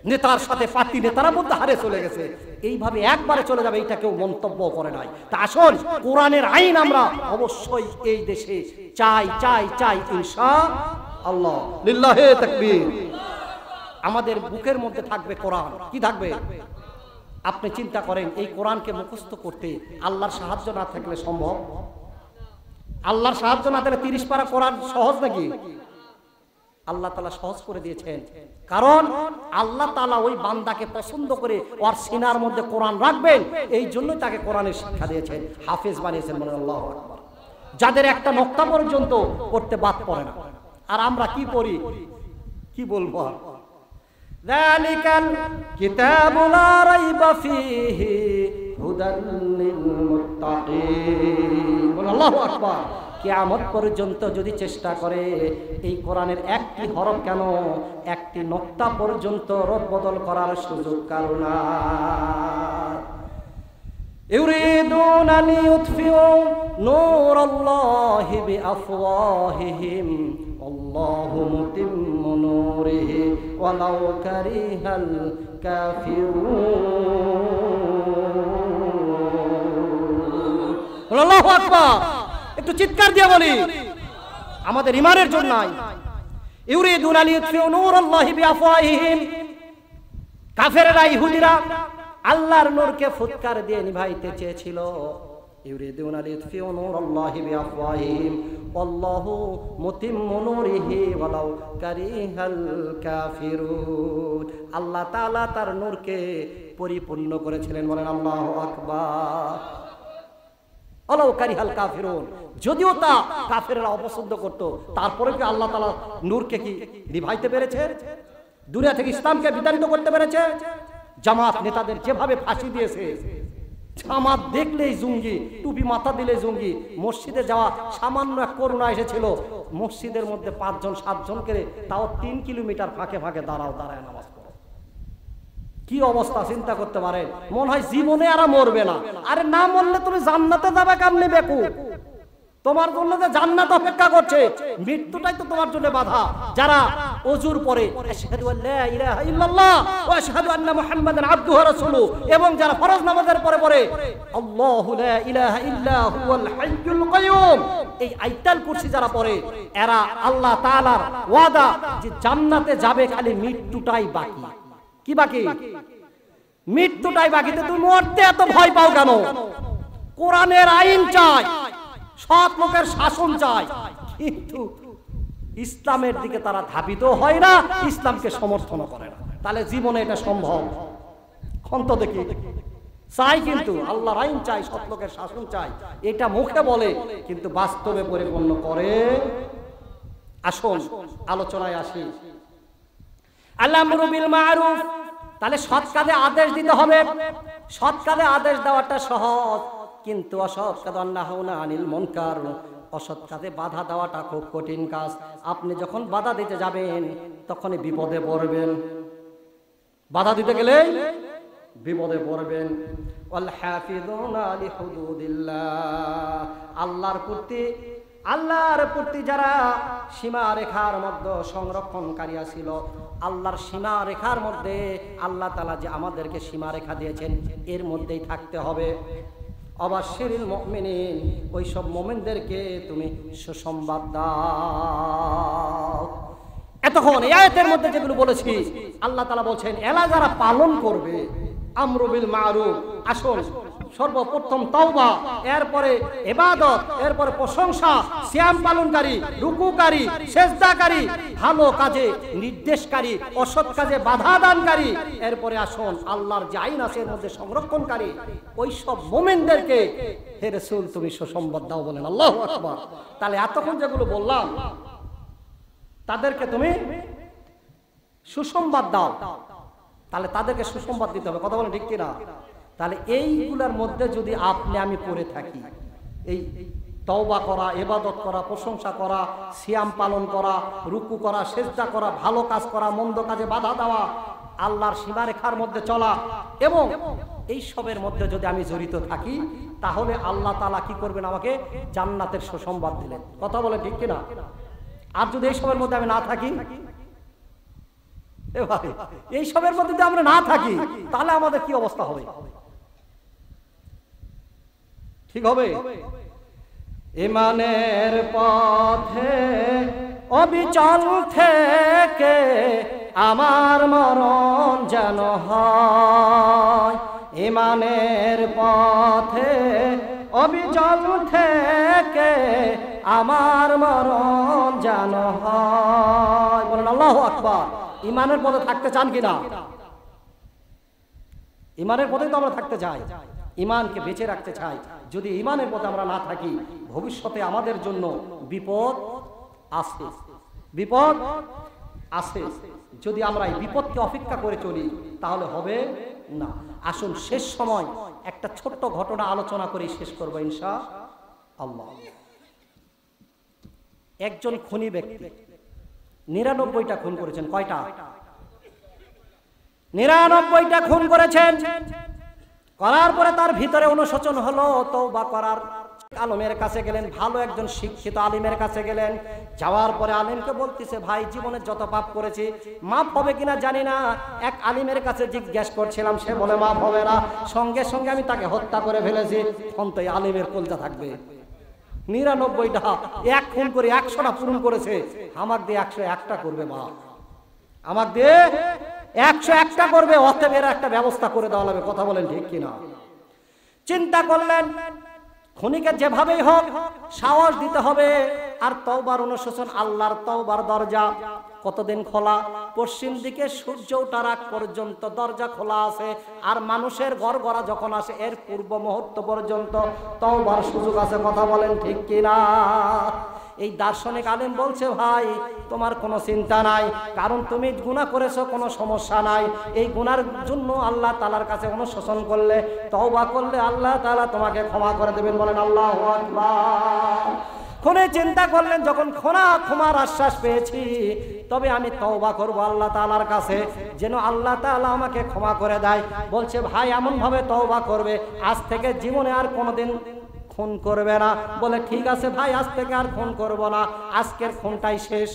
Speaker 1: নেতার সাথে পার্টি নেতারা মধ্যে হারে চলে গেছে, এইভাবে একবারে চলে যাবে এটা কেউ মন্তব্য করে নাই। তা আসল কোরআনের আইন আমরা অবশ্যই এই দেশে চাই ইনশাআল্লাহ। লিল্লাহি তাকবীর। আমাদের বুকের মধ্যে থাকবে কোরআন। কি থাকবে? আপনি চিন্তা করেন, এই কোরআনকে মুখস্থ করতে আল্লাহর সাহায্য না থাকলে সম্ভব? আল্লাহর সাহায্য না থাকলে 30 পারা কোরআন সহজ নাকি? আল্লাহ তাআলা সহজ করে দিয়েছেন, কারণ আল্লাহ তাআলা ওই বান্দাকে পছন্দ করে ওর সিনার মধ্যে কোরআন রাখবেন, এই জন্যই তাকে কোরআনের শিক্ষা দিয়েছেন, হাফেজ বানিয়েছেন। বলেন আল্লাহু আকবার। যাদের একটা নক্তা পর্যন্ত পড়তে বাদ পড়ে না। আর আমরা কি পড়ি? কি বলবো? যালিকাল কিতাবু লা রাইবা ফীহি হুদাল লিল মুত্তাকিন। বলেন আল্লাহু আকবার। কিয়ামত পর্যন্ত যদি চেষ্টা করে এই কোরআনের একটি হরফ কেন, একটি নক্তা পর্যন্ত রদবদল করার সুযোগ কারো না। ইউরিদুনা লিইউতফিউ নূরাল্লাহি বিআফওয়াহিহিম আল্লাহু মুতিম্মু নূরিহি ওয়ালাউ কারিহাল কাফিরুন। আল্লাহু আকবার, একটু চিৎকার দিয়ে বলি আমাদের ঈমানের জন্য। ইউরিদুনা লিইউতফিউ নূরাল্লাহি বিআফওয়াহিহিম, কাফেররা ইহুদিরা আল্লাহর নূরকে ফুৎকার দিয়ে নিভাইতে চেয়েছিল। ইউরিদুনা লিইউতফিউ নূরাল্লাহি বিআফওয়াহিহিম ওয়াল্লাহু মুতিম্মু নূরিহি ওয়ালাউ কারিহাল কাফিরুন। আল্লাহ তাআলা তার নূরকে পরিপূর্ণ করেছিলেন, বলেন আল্লাহু আকবার। ওয়ালাউ কারিহাল কাফিরুন, যদিও তা কাফেররা অপছন্দ করত, তারপরে কি আল্লাহ তাআলা নূরকে কি নিভাইতে পেরেছে? দুনিয়া থেকে ইসলামকে বিতাড়িত করতে পেরেছে? জামাত নেতাদের যেভাবে ফাঁসি দিয়েছে, জামাত দেখলেই জঙ্গি, টুপি মাথা দিলে জঙ্গি। মসজিদে যাওয়া সামান্য এক করোনা এসেছিল, মসজিদের মধ্যে 5 জন 7 জন করে, তাও 3 কিলোমিটার ফাঁকে ফাঁকে দাঁড়ায় নামাজ পড়ো। কি অবস্থা চিন্তা করতে পারেন? মনে হয় জীবনে আর মরবে না। আরে না মরলে তুমি জান্নাতে যাবে কেমনে বেকুব? তোমার জন্য যে জান্নাত অপেক্ষা করছে, মৃত্যুটাই তো তোমার জন্য বাধা। যারা ওযুর পরে আশহাদু আল্লা ইলাহা ইল্লাল্লাহ ওয়া আশহাদু আন্না মুহাম্মাদান আবদুহু ওয়া রাসূলুহু, এবং যারা ফরজ নামাজের পরে পরে আল্লাহু লা ইলাহা ইল্লা হুয়াল হাইয়ুল কাইয়ুম, এই আয়াতুল কুরসি যারা পড়ে, এরা আল্লাহ তাআলার ওয়াদা যে জান্নাতে যাবে, খালি মৃত্যুটাই বাকি। কি বাকি? মৃত্যুটাই বাকি। তুমি মরতে এত ভয় পাও কেন? কোরআনের আইন চাই, সৎ লোকের শাসন চাই, কিন্তু ইসলামের দিকে তারা ধাবিত হয় না, ইসলামকে সমর্থন করে না। তাহলে জীবনে এটা সম্ভব? অন্ত দেখি চাই, কিন্তু আল্লাহর আইন চাই, সৎ লোকের শাসন চাই, এটা মুখে বলে কিন্তু বাস্তবে পরিপূর্ণ করে। আসুন আলোচনায় আসি। আল-আমরু বিল মারুফ, তাহলে সৎ কাজে আদেশ দিতে হবে। সৎ কাজে আদেশ দেওয়াটা সহজ, কিন্তু অসৎ কাজ নাহাউনা আনিল মুনকার, অসৎ কাজে বাধা দেওয়াটা খুব কঠিন কাজ। আপনি যখন বাধা দিতে যাবেন তখনই বিপদে পড়বেন। বাধা দিতে গেলে বিপদে পড়বেন। ওয়াল হাফিযুনা লিহুদুদিল্লাহ, আল্লাহর প্রতি যারা সীমা রেখার মধ্যে সংরক্ষণকারী ছিল, আল্লাহর সীমা রেখার মধ্যে আল্লাহ তাআলা যে আমাদেরকে সীমা রেখা দিয়েছেন, এর মধ্যেই থাকতে হবে। অবাশশিরিল মুমিনিন, ওই সব মুমিনদেরকে তুমি সুসংবাদ দাও। এতক্ষণ এই আয়াতের মধ্যে যেগুলো বলেছি, আল্লাহ তাআলা বলছেন এলা যারা পালন করবে আমরু বিল মারুফ। আসুন সর্বপ্রথম তাওবা, এরপরে ইবাদত, এরপরে প্রশংসা, সিয়াম পালনকারী, রুকুকারী, সিজদাকারী, ভালো কাজে নির্দেশকারী, অসৎ কাজে বাধা দানকারী, এরপরে আসুন আল্লাহর যে আইন আছে এর মধ্যে সংরক্ষণকারী, ওই সব মুমিনদেরকে হে রাসূল তুমি সুসংবাদ দাও, বলেন আল্লাহু আকবার। তাহলে এতক্ষণ যেগুলো বললাম তাদেরকে তুমি সুসংবাদ দাও, তাহলে তাদেরকে সুসংবাদ দিতে হবে। কথা বলেন ঠিক কিনা? তাহলে এইগুলোর মধ্যে যদি আপনি আমি পড়ে থাকি, এই তওবা করা, ইবাদত করা, প্রশংসা করা, সিয়াম পালন করা, রুকু করা, সিজদা করা, ভালো কাজ করা, মন্দ কাজে বাধা দেওয়া, আল্লাহর সীমারেখার মধ্যে চলা, এবং এই সবের মধ্যে যদি আমি জড়িত থাকি, তাহলে আল্লাহ তাআলা কি করবেন? আমাকে জান্নাতের সুসংবাদ দিলেন। কথা বলে ঠিক কিনা? আর যদি এই সবের মধ্যে আমি না থাকি, এই সবের মধ্যে যদি আমরা না থাকি, তাহলে আমাদের কি অবস্থা হবে? ঠিক হবে? ঈমানের পথে অবিচল থেকে আমার মরণ যেন হয়। ঈমানের পথে অবিচল থেকে আমার মরণ যেন হয়। বলেন আল্লাহু আকবার। ঈমানের পথে থাকতে চান কিনা? ঈমানের পথে তো আমরা থাকতে চাই, ঈমানকে বেঁচে রাখতে চাই। যদি ঈমানের পথে আমরা না থাকি, ভবিষ্যতে আমাদের জন্য বিপদ আছে, বিপদ আছে। যদি আমরা এই বিপদকে অপেক্ষা করে চলি তাহলে হবে না। আসুন শেষ সময় একটা ছোট্ট ঘটনা আলোচনা করে শেষ করবো ইনশাআল্লাহ। একজন খুনি ব্যক্তি 99টা খুন করেছেন। কয়টা? 99টা খুন করেছেন। করার পরে তার ভিতরে অনুশোচন হলো, তওবা করার আলেমের কাছে গেলেন, ভালো একজন শিক্ষিত আলিমের কাছে গেলেন। যাওয়ার পরে আলিমকে বলতেছে, ভাই জীবনে যত পাপ করেছি মাফ হবে কিনা জানি না। এক আলিমের কাছে জিজ্ঞেস করছিলাম, সে বলে মাফ হবে না, সঙ্গে সঙ্গে আমি তাকে হত্যা করে ফেলেছি। তখন তো এই আলিমের কলজা থাকবে 99টা, এক খুন করে 100টা পূরণ করেছে, আমার দিয়ে 101টা করবে। মা আমার দিয়ে 101টা করবে, অতএব এর একটা ব্যবস্থা করে দেওয়া লাগবে। কথা বলেন ঠিক কিনা? চিন্তা করলেন খুনিকে যেভাবেই হোক সাহস দিতে হবে। আর তওবার অনুশোচন, আল্লাহর তওবার দরজা কতদিন খোলা? পশ্চিম দিকে সূর্য ওঠার আগ পর্যন্ত দরজা খোলা আছে। আর মানুষের ঘর গড়া যখন আসে এর পূর্ব মুহূর্ত পর্যন্ত তওবার সুযোগ আছে। কথা বলেন ঠিক কিনা? এই দার্শনিক আলেম বলছে, ভাই তোমার কোনো চিন্তা নাই, কারণ তুমি গুনাহ করেছো, কোনো সমস্যা নাই। এই গুনার জন্য আল্লাহ তাআলার কাছে অনুশোচন করলে, তওবা করলে আল্লাহ তাআলা তোমাকে ক্ষমা করে দেবেন। বলেন আল্লাহু আকবার। খুনি চিন্তা করলেন, যখন ক্ষমার আশ্বাস পেয়েছি, তবে আমি তওবা করব আল্লাহ তাআলার কাছে, যেন আল্লাহ তাআলা আমাকে ক্ষমা করে দেয়। বলছে, ভাই এমন ভাবে তওবা করবে আজ থেকে জীবনে আর কোনোদিন খুন করবে না। বলে ঠিক আছে ভাই, আজ থেকে আর খুন করব না, আজকের খুনটাই শেষ,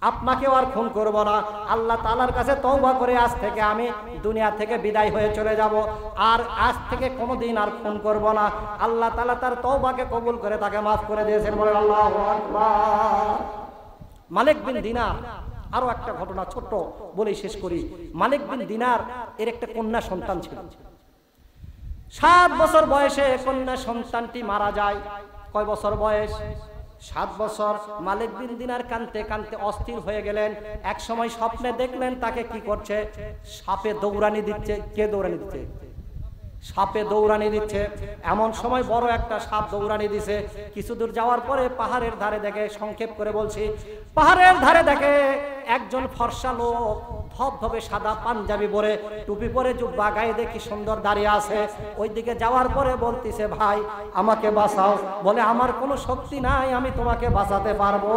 Speaker 1: আপনাকেও আর খুন করব না। আল্লাহ তাআলার কাছে তওবা করে আজ থেকে আমি দুনিয়া থেকে বিদায় হয়ে চলে যাব, আর আজ থেকে কোনোদিন আর খুন করব না। আল্লাহ তাআলা তার তওবাকে কবুল করে তাকে মাফ করে দিয়েছেন। বলেন আল্লাহু আকবার। মালিক বিন দিনার, আরো একটা ঘটনা ছোট্ট বলেই শেষ করি। মালিক বিন দিনার এর একটা কন্যা সন্তান ছিল। 7 বছর বয়সে কন্যা সন্তানটি মারা যায়। কয় বছর বয়স? 7 বছর। মালিক বিন দিনার কাঁদতে কাঁদতে অস্থির হয়ে গেলেন। এক সময় স্বপ্নে দেখলেন তাকে কি করছে, সাপে দৌড়ানি দিচ্ছে। কে দৌড়ানি দিচ্ছে? সাপে দৌড়ানি দিচ্ছে। এমন সময় বড় একটা সাপ দৌড়ানি দিছে। কিছু দূর যাওয়ার পরে পাহাড়ের ধারে দেখে, সংক্ষেপ করে বলছি, পাহাড়ের ধারে দেখে একজন ফর্সা লোক, ধবধবে সাদা পাঞ্জাবি পরে, টুপি পরে, জুব্বা গায়ে দেখি সুন্দর দাঁড়িয়ে আছে। ওই দিকে যাওয়ার পরে বলতিছে, ভাই আমাকে বাঁচাও। বলে, আমার কোনো শক্তি নাই, আমি তোমাকে বাঁচাতে পারবো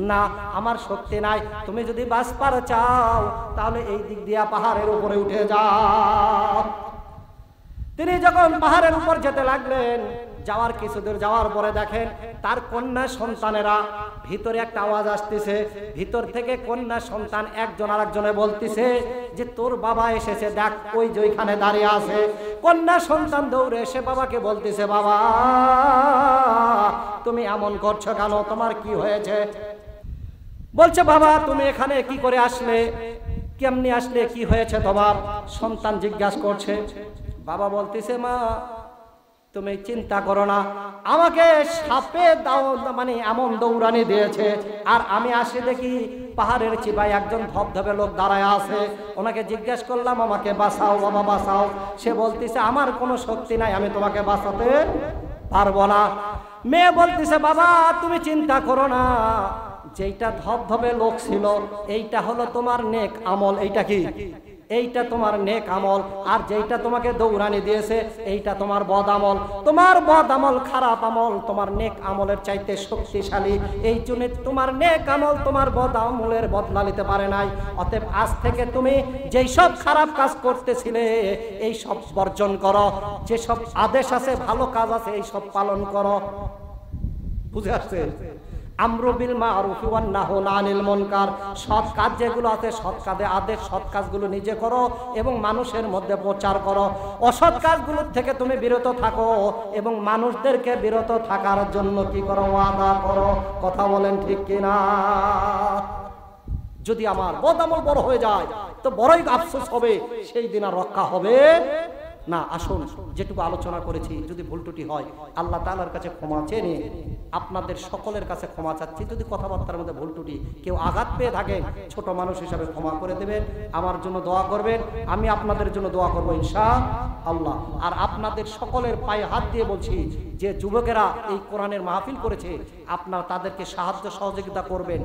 Speaker 1: না, আমার শক্তি নাই। তুমি যদি বাঁচবার চাও তাহলে এই দিক দিয়া পাহাড়ের উপরে উঠে যাও। তিনি যখন পাহাড়ের উপর যেতে লাগলেন, যাওয়ার কিছু দূর যাওয়ার পরে দেখেন তার কন্যা সন্তানেরা, ভিতরে একটা আওয়াজ আসতেছে। ভিতর থেকে কন্যা সন্তান একজন আরেকজনে বলতেছে যে, তোর বাবা এসেছে, দেখ ওই যে ওইখানে দাঁড়িয়ে আছে। কন্যা সন্তান দৌড়ে এসে বাবাকে বলতেছে, বাবা তুমি এমন করছো কেন, তোমার কি হয়েছে? বলছে, বাবা তুমি এখানে কি করে আসলে, কেমনি আসলে, কি হয়েছে তোমার? সন্তান জিজ্ঞাসা করছে। বাবা বলতেছে, মা তুমি চিন্তা করো না, আমাকে সাপে মানে এমন দৌড়ানি দিয়েছে, আর আমি আসি দেখি পাহাড়ের চিপায় একজন ধবধবে লোক দাঁড়ায় আছে। ওনাকে জিজ্ঞেস করলাম, আমাকে বাঁচাও বাবা বাঁচাও। সে বলতেছে, আমার কোনো শক্তি নাই, আমি তোমাকে বাঁচাতে পারবো না। মেয়ে বলতেছে, বাবা তুমি চিন্তা করো না, যেইটা ধবধবে লোক ছিল এইটা হলো তোমার নেক আমল। এইটা কি? এইটা তোমার নেক আমল। আর যেইটা তোমাকে দৌড়ানি দিয়েছে এইটা তোমার বদ আমল। তোমার বদ আমল, খারাপ আমল তোমার নেক আমলের চাইতে শক্তিশালী। এই জন্য তোমার নেক আমল তোমার বদ আমলের বদলা নিতে পারে নাই। অতএব আজ থেকে তুমি যেই সব খারাপ কাজ করতেছিলে এই সব বর্জন করো, যেসব আদেশ আছে, ভালো কাজ আছে, এই সব পালন করো। বুঝে আসছে? আমরু বিল মারুফ ওয়ান নাহু আনিল মুনকার, সৎ কাজ যেগুলো আছে, সৎ কাজে আদেশ, সৎ কাজগুলো নিজে করো এবং মানুষের মধ্যে প্রচার করো। অসৎ কাজগুলোর থেকে তুমি বিরত থাকো এবং মানুষদেরকে বিরত থাকার জন্য কি করো, ওয়াদা করো। কথা বলেন ঠিক কিনা? যদি আমার বদআমল বড় হয়ে যায় তো বড়ই আফসোস হবে, সেই দিন আর রক্ষা হবে না। আসুন, যেটুকু আলোচনা করেছি যদি ভুল ত্রুটি হয় আল্লাহ তাআলার কাছে ক্ষমা চেয়ে নিয়ে আপনাদের সকলের কাছে ক্ষমা চাচ্ছি। যদি কথাবার্তার মধ্যে ভুল ত্রুটি কেউ আঘাত পেয়ে থাকেন, ছোট মানুষ হিসাবে ক্ষমা করে দেবেন। আমার জন্য দোয়া করবেন, আমি আপনাদের জন্য দোয়া করবো ইনশাআল্লাহ। আর আপনাদের সকলের পায়ে হাত দিয়ে বলছি, যে যুবকেরা এই কোরআনের মাহফিল করেছে আপনারা তাদেরকে সাহায্য সহযোগিতা করবেন।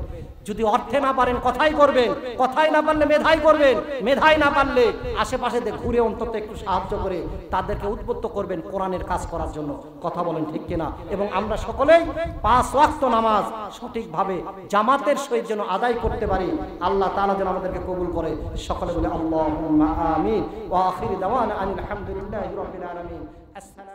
Speaker 1: যদি অর্থে না পারেন কথাই করবেন, কথাই না পারলে মেধাই করবেন, মেধাই না পারলে আশেপাশে ঘুরে অন্তত একটু সাহায্য করে তাদেরকে উদ্বুদ্ধ করবেন কোরআনের কাজ করার জন্য। কথা বলেন ঠিক কিনা? এবং আমরা সকলেই 5 ওয়াক্ত নামাজ সঠিকভাবে জামাতের সহিত যেন আদায় করতে পারি। আল্লাহ তাআলা যেন আমাদেরকে কবুল করে। সকলে বলে আল্লাহুম্মা আমিন। ওয়া আখিরু দাওয়ানা আনিল হামদুলিল্লাহি রাব্বিল আলামিন। আসসালামু